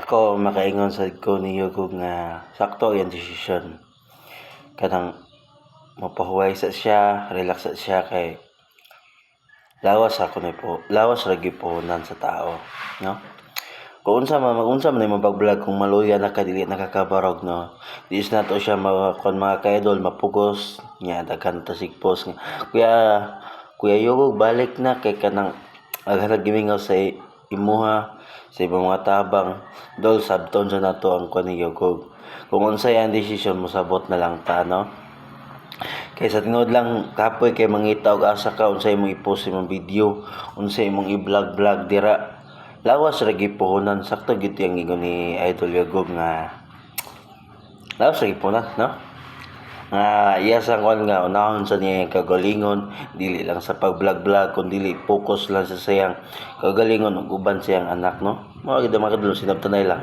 Ako makaingon sad ko niyo kog nga sakto yung desisyon. Kanang mapahuway sa siya, relax sa siya kay lawas ra gipuhunan sa tao, no? Kung unsa man imong pag-vlog kung maluya na ka dili nakakabarog, no? Dis na to siya kon mga ka-idol mapugos nya daghan ta sig post nga Kuya Yugog balik na kay kanang aghanag gimingaw sa imuha sa ibang mga tabang dol sabton sa nato ang kuan ni Yugog. Kung unsay ang desisyon mo sabot na lang ta, no? Kay sa tinuod lang kapoy kay mangita og asa ka unsay imong i-post imong video, unsay imong i-vlog dira. Lawas ra gipuhunan sakto gid ang ingon ni Idol Yugog nga lawas ra gipuhunan, no? Nga iya sa kuan nga unahon sa niya kagalingon dili lang sa pag-vlog kundi focus lang sa sayang kagalingon ug uban siyang anak, no? Mao gid ang makadulong sinabtanay lang.